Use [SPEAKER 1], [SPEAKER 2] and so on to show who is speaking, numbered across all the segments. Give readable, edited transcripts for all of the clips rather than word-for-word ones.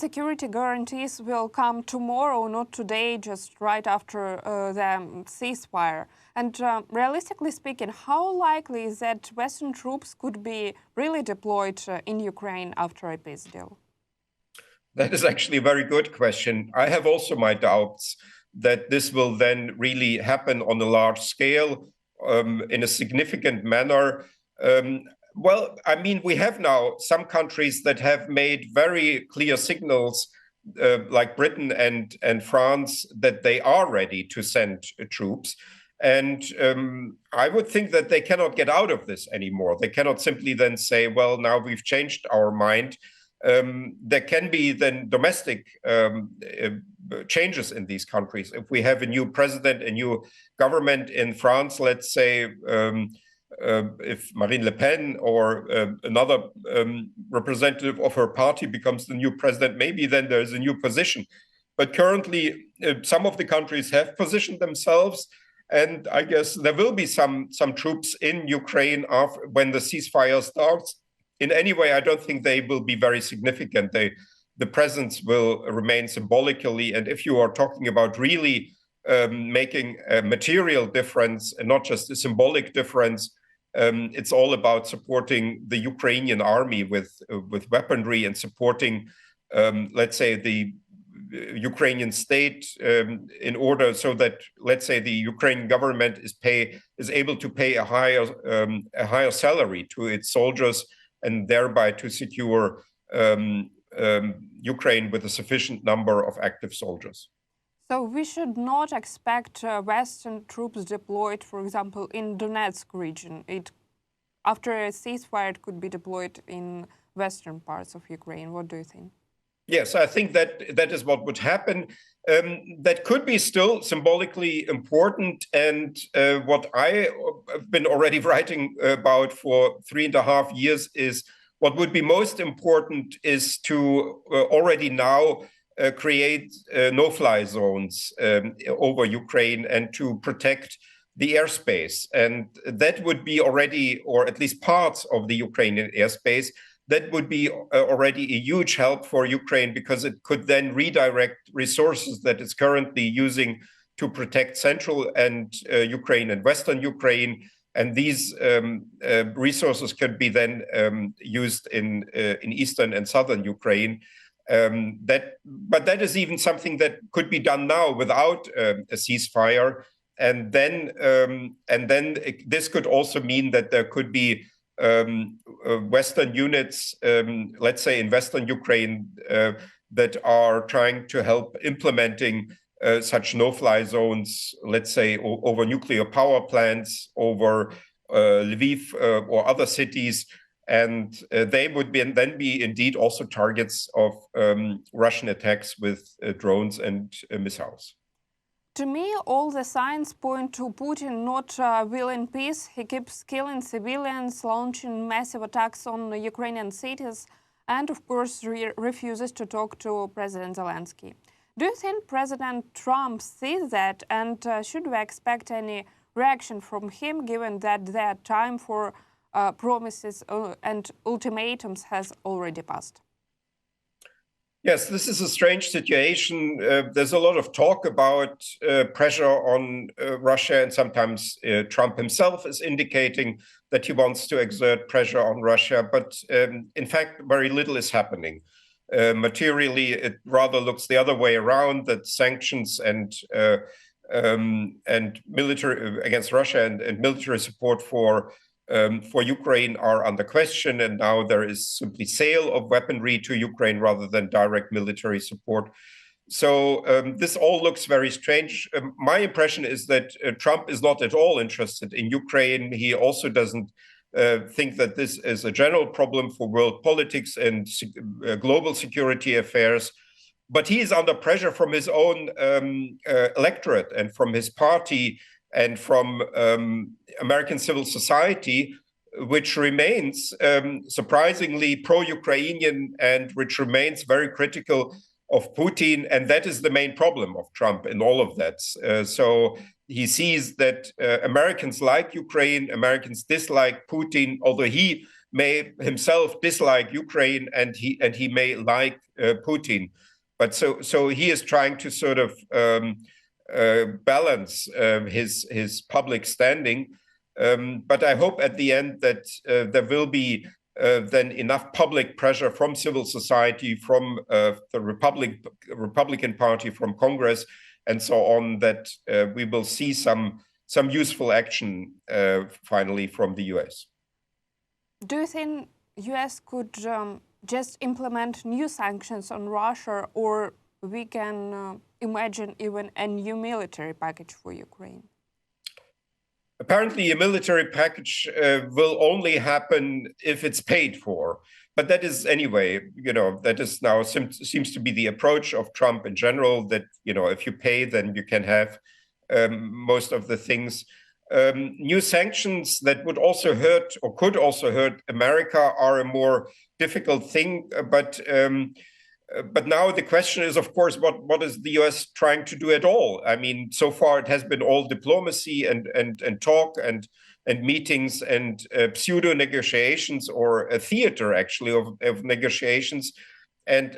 [SPEAKER 1] security guarantees will come tomorrow, not today, just right after the ceasefire. And realistically speaking, how likely is that Western troops could be really deployed in Ukraine after a peace deal?
[SPEAKER 2] That is actually a very good question. I have also my doubts that this will then really happen on a large scale, in a significant manner. Well, I mean, we have now some countries that have made very clear signals, like Britain and France, that they are ready to send troops. And I would think that they cannot get out of this anymore. They cannot simply then say, well, now we've changed our mind. There can be then domestic changes in these countries. If we have a new president, a new government in France, let's say, if Marine Le Pen or another representative of her party becomes the new president, maybe then there's a new position. But currently, some of the countries have positioned themselves, and I guess there will be some troops in Ukraine when the ceasefire starts. In any way, I don't think they will be very significant. The presence will remain symbolically, and if you are talking about really making a material difference and not just a symbolic difference, it's all about supporting the Ukrainian army with weaponry and supporting, let's say, the Ukrainian state in order so that, let's say, the Ukrainian government is able to pay a higher salary to its soldiers and thereby to secure Ukraine with a sufficient number of active soldiers.
[SPEAKER 1] So we should not expect Western troops deployed, for example, in Donetsk region. After a ceasefire, it could be deployed in western parts of Ukraine. What do you think?
[SPEAKER 2] Yes, I think that is what would happen. That could be still symbolically important. And what I have been already writing about for 3.5 years is what would be most important is to already now create no-fly zones over Ukraine and to protect the airspace. And that would be already, or at least parts of the Ukrainian airspace, that would be already a huge help for Ukraine, because it could then redirect resources that it's currently using to protect central and Ukraine and western Ukraine. And these resources could be then used in eastern and southern Ukraine. But that is even something that could be done now without a ceasefire. And then this could also mean that there could be Western units, let's say in Western Ukraine, that are trying to help implementing such no-fly zones, let's say over nuclear power plants, over Lviv or other cities. And they would then be indeed also targets of Russian attacks with drones and missiles.
[SPEAKER 1] To me, all the signs point to Putin not willing peace. He keeps killing civilians, launching massive attacks on Ukrainian cities, and of course refuses to talk to President Zelenskyy. Do you think President Trump sees that, and should we expect any reaction from him, given that their time for promises and ultimatums has already passed?
[SPEAKER 2] Yes, this is a strange situation. There's a lot of talk about pressure on Russia, and sometimes Trump himself is indicating that he wants to exert pressure on Russia. But in fact, very little is happening. Materially, it rather looks the other way around, that sanctions and military against Russia and military support for Ukraine are under question, and now there is simply sale of weaponry to Ukraine rather than direct military support. So this all looks very strange. My impression is that Trump is not at all interested in Ukraine. He also doesn't think that this is a general problem for world politics and global security affairs. But he is under pressure from his own electorate and from his party and from American civil society, which remains surprisingly pro-Ukrainian and which remains very critical of Putin. And that is the main problem of Trump in all of that. So he sees that Americans like Ukraine, Americans dislike Putin, although he may himself dislike Ukraine, and he may like Putin. But so he is trying to sort of balance his public standing. But I hope at the end that there will be then enough public pressure from civil society, from the Republican Party, from Congress, and so on, that we will see some useful action finally from the US.
[SPEAKER 1] Do you think US could just implement new sanctions on Russia, or we can imagine even a new military package for Ukraine?
[SPEAKER 2] Apparently, a military package will only happen if it's paid for. But that is anyway, that is now seems to be the approach of Trump in general, that, if you pay, then you can have most of the things. New sanctions that would also hurt, or could also hurt, America are a more difficult thing. But now the question is, of course, what is the US trying to do at all? I mean, so far it has been all diplomacy and talk and meetings and pseudo negotiations, or a theater actually of negotiations. And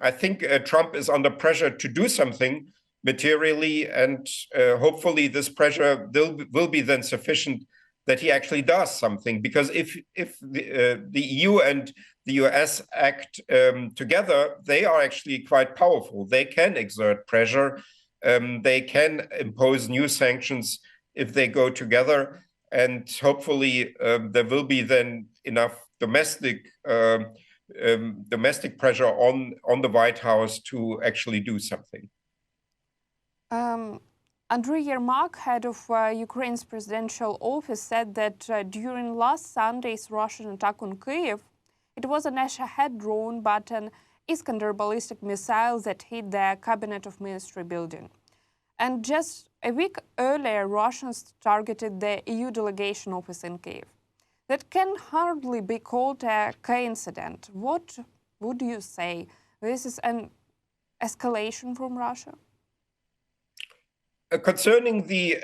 [SPEAKER 2] I think Trump is under pressure to do something materially, and hopefully this pressure will be then sufficient that he actually does something. Because if the EU and the US act together, they are actually quite powerful. They can exert pressure. They can impose new sanctions if they go together. And hopefully there will be then enough domestic pressure on the White House to actually do something.
[SPEAKER 1] Andriy Yermak, head of Ukraine's presidential office, said that during last Sunday's Russian attack on Kyiv, it wasn't a Shahed drone, but an Iskander ballistic missile that hit the Cabinet of Ministry building. And just a week earlier, Russians targeted the EU delegation office in Kyiv. That can hardly be called a coincidence. What would you say? This is an escalation from Russia?
[SPEAKER 2] Concerning the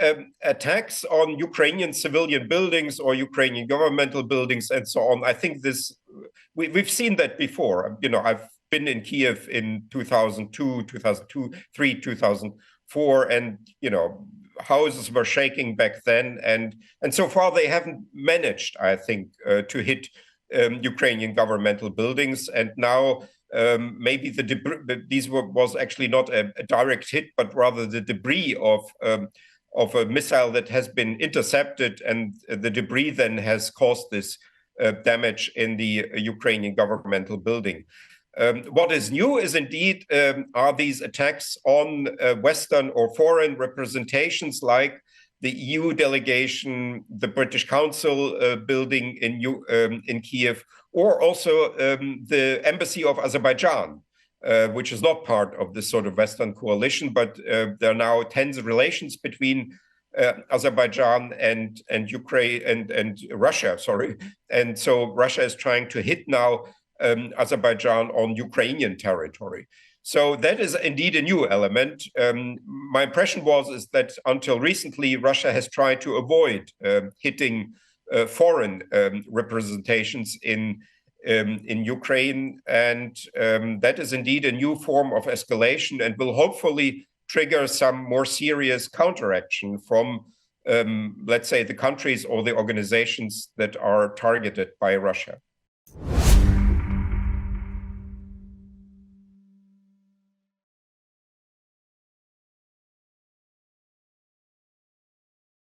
[SPEAKER 2] attacks on Ukrainian civilian buildings or Ukrainian governmental buildings and so on, I think we've seen that before. I've been in Kiev in 2002, 2003, 2004, and houses were shaking back then, and so far they haven't managed, I think, to hit Ukrainian governmental buildings. And now maybe these was actually not a direct hit, but rather the debris of a missile that has been intercepted, and the debris then has caused this damage in the Ukrainian governmental building. What is new is indeed are these attacks on Western or foreign representations, like the EU delegation, the British Council building in Kiev, or also the embassy of Azerbaijan, which is not part of this sort of Western coalition, but there are now tense relations between Azerbaijan and Ukraine and Russia, and so Russia is trying to hit now Azerbaijan on Ukrainian territory. So that is indeed a new element. My impression is that until recently, Russia has tried to avoid hitting foreign representations in Ukraine, and that is indeed a new form of escalation, and will hopefully trigger some more serious counteraction from, let's say, the countries or the organizations that are targeted by Russia.